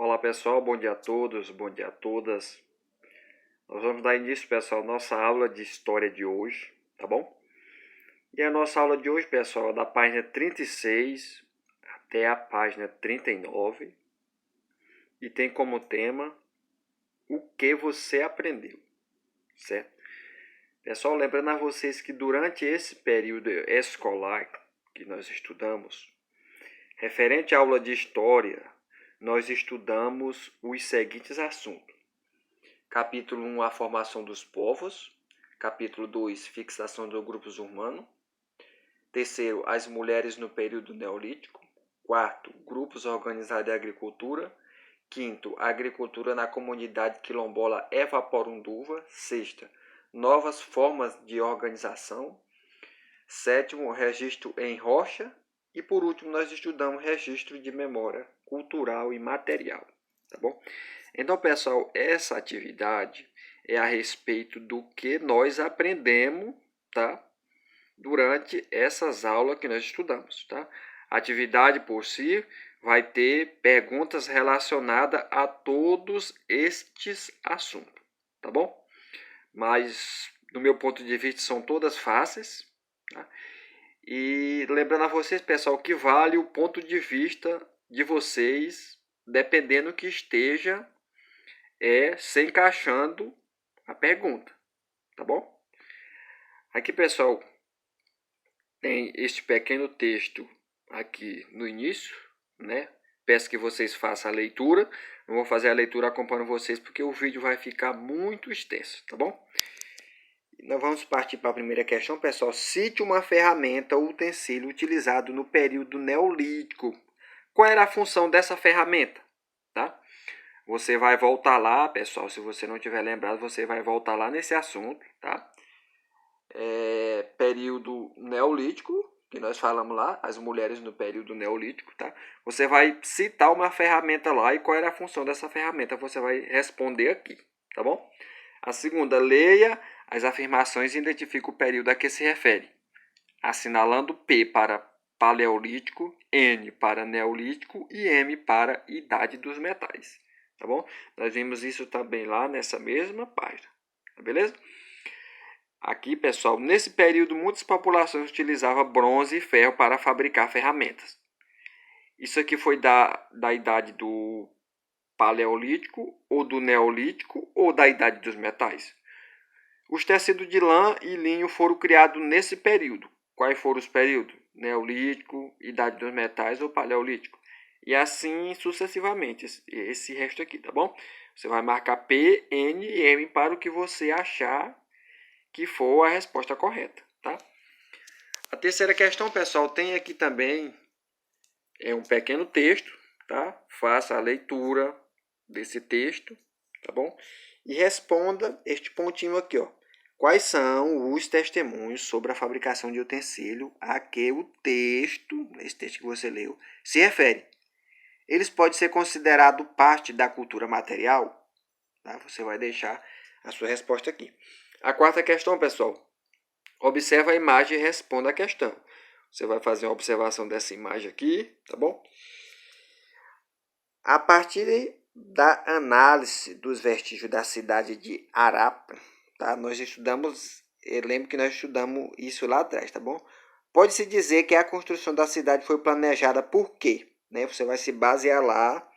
Olá pessoal, bom dia a todos, bom dia a todas. Nós vamos dar início, pessoal, à nossa aula de história de hoje, tá bom? E a nossa aula de hoje, pessoal, é da página 36 até a página 39 e tem como tema o que você aprendeu, certo? Pessoal, lembrando a vocês que durante esse período escolar que nós estudamos, referente à aula de história, nós estudamos os seguintes assuntos. Capítulo 1, a formação dos povos. Capítulo 2, fixação dos grupos humanos. Terceiro, as mulheres no período neolítico. Quarto, grupos organizados de agricultura. Quinto, agricultura na comunidade quilombola Evaporunduva. Sexta, novas formas de organização. Sétimo, registro em rocha. E por último, nós estudamos registro de memória cultural e material. Tá bom? Então, pessoal, essa atividade é a respeito do que nós aprendemos, tá? Durante essas aulas que nós estudamos, tá? A atividade por si vai ter perguntas relacionadas a todos estes assuntos, tá bom? Mas, do meu ponto de vista, são todas fáceis, tá? E lembrando a vocês, pessoal, que vale o ponto de vista de vocês, dependendo que esteja se encaixando a pergunta, tá bom? Aqui, pessoal, tem este pequeno texto aqui no início, né? Peço que vocês façam a leitura. Não vou fazer a leitura acompanhando vocês porque o vídeo vai ficar muito extenso, tá bom? Nós vamos partir para a primeira questão, pessoal. Cite uma ferramenta ou utensílio utilizado no período neolítico. Qual era a função dessa ferramenta? Tá? Você vai voltar lá, pessoal, se você não tiver lembrado, você vai voltar lá nesse assunto, tá? Período neolítico, que nós falamos lá, as mulheres no período neolítico, tá? Você vai citar uma ferramenta lá e qual era a função dessa ferramenta, você vai responder aqui, tá bom? A segunda, leia as afirmações e identifique o período a que se refere, assinalando P para paleolítico, N para neolítico e M para idade dos metais. Tá bom? Nós vimos isso também lá nessa mesma página. Beleza? Aqui, pessoal, nesse período, muitas populações utilizavam bronze e ferro para fabricar ferramentas. Isso aqui foi da idade do paleolítico, ou do neolítico, ou da idade dos metais. Os tecidos de lã e linho foram criados nesse período. Quais foram os períodos? Neolítico, idade dos metais ou paleolítico. E assim sucessivamente, esse resto aqui, tá bom? Você vai marcar P, N e M para o que você achar que for a resposta correta, tá? A terceira questão, pessoal, tem aqui também um pequeno texto, tá? Faça a leitura desse texto, tá bom? E responda este pontinho aqui, ó. Quais são os testemunhos sobre a fabricação de utensílio a que o texto, esse texto que você leu, se refere? Eles podem ser considerados parte da cultura material? Tá? Você vai deixar a sua resposta aqui. A quarta questão, pessoal. Observa a imagem e responda a questão. Você vai fazer uma observação dessa imagem aqui, tá bom? A partir da análise dos vestígios da cidade de Harappa, tá? Nós estudamos, eu lembro que nós estudamos isso lá atrás, tá bom? Pode-se dizer que a construção da cidade foi planejada por quê? Né? Você vai se basear lá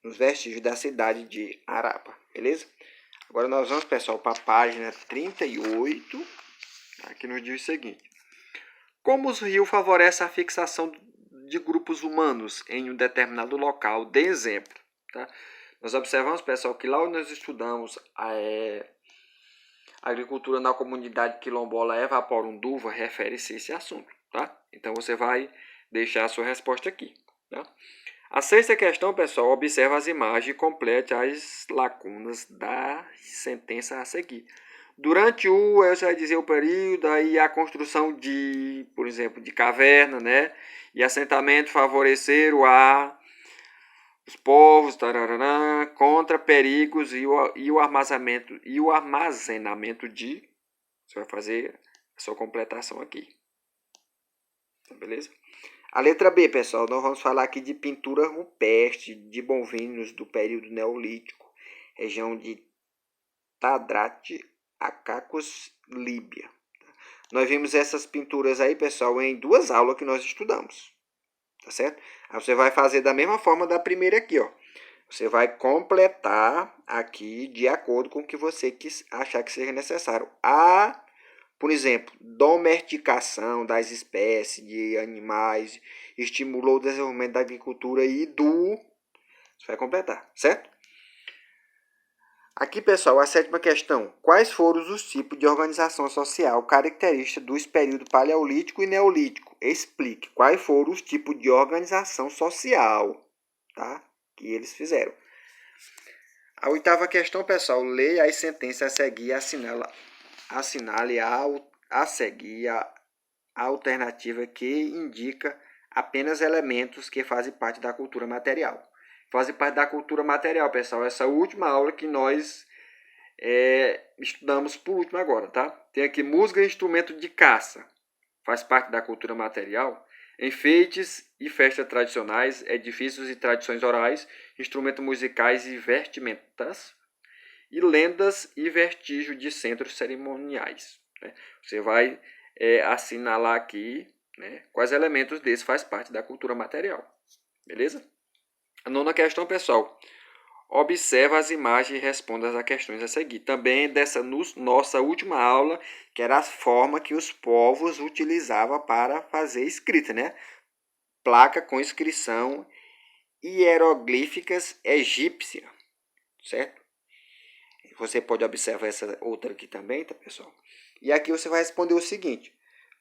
nos vestígios da cidade de Harappa, beleza? Agora nós vamos, pessoal, para a página 38, que nos diz o seguinte. Como os rios favorecem a fixação de grupos humanos em um determinado local? Dê exemplo. Tá? Nós observamos, pessoal, que lá onde nós estudamos a agricultura na comunidade quilombola Evaporunduva, refere-se a esse assunto. Tá? Então você vai deixar a sua resposta aqui. Tá? A sexta questão, pessoal, observa as imagens e complete as lacunas da sentença a seguir. Durante eu já dizer o período, aí a construção de, por exemplo, de caverna, né? E assentamento favoreceram os povos tarará, contra perigos e o armazenamento de. Você vai fazer a sua completação aqui. Beleza? A letra B, pessoal, nós vamos falar aqui de pintura rupestre de bovinos do período neolítico, região de Tadrat, Acacos, Líbia. Nós vimos essas pinturas aí, pessoal, em 2 aulas que nós estudamos, tá certo? Aí você vai fazer da mesma forma da primeira aqui, ó. Você vai completar aqui de acordo com o que você achar que seja necessário. Por exemplo, domesticação das espécies de animais estimulou o desenvolvimento da agricultura e do... Você vai completar, certo? Aqui, pessoal, a 7ª questão. Quais foram os tipos de organização social característicos dos períodos paleolítico e neolítico? Explique quais foram os tipos de organização social, tá, que eles fizeram. A 8ª questão, pessoal. Leia as sentenças a seguir e assinale a seguir a alternativa que indica apenas elementos que fazem parte da cultura material. Fazem parte da cultura material, pessoal. Essa última aula que nós estudamos por último agora, tá? Tem aqui música e instrumento de caça. Faz parte da cultura material. Enfeites e festas tradicionais, edifícios e tradições orais, instrumentos musicais e vestimentas, e lendas e vestígios de centros cerimoniais. Né? Você vai assinalar aqui, né, quais elementos desses faz parte da cultura material. Beleza? A 9ª questão, pessoal. Observa as imagens e responda as questões a seguir. Também dessa nossa última aula, que era a forma que os povos utilizavam para fazer escrita, né? Placa com inscrição hieroglíficas egípcia, certo? Você pode observar essa outra aqui também, tá, pessoal? E aqui você vai responder o seguinte: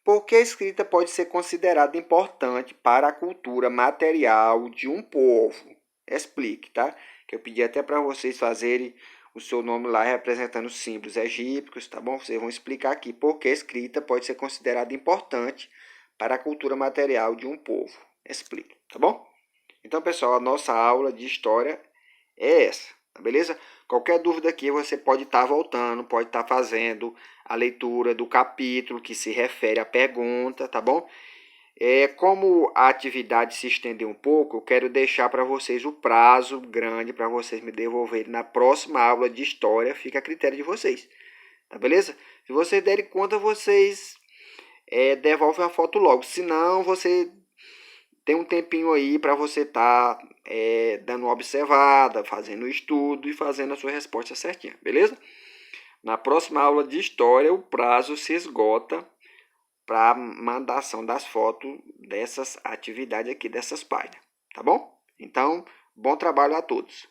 por que a escrita pode ser considerada importante para a cultura material de um povo? Explique, tá? Que eu pedi até para vocês fazerem o seu nome lá representando símbolos egípcios, tá bom? Vocês vão explicar aqui por que a escrita pode ser considerada importante para a cultura material de um povo. Explique, tá bom? Então, pessoal, a nossa aula de história é essa, tá beleza? Qualquer dúvida aqui você pode estar voltando, pode estar fazendo a leitura do capítulo que se refere à pergunta, tá bom? Como a atividade se estendeu um pouco, eu quero deixar para vocês o prazo grande para vocês me devolverem na próxima aula de história, fica a critério de vocês, tá beleza? Se vocês derem conta, vocês devolvem a foto logo, senão você tem um tempinho aí para você estar dando uma observada, fazendo o estudo e fazendo a sua resposta certinha, beleza? Na próxima aula de história, o prazo se esgota para mandação das fotos dessas atividades aqui, dessas páginas, tá bom? Então, bom trabalho a todos.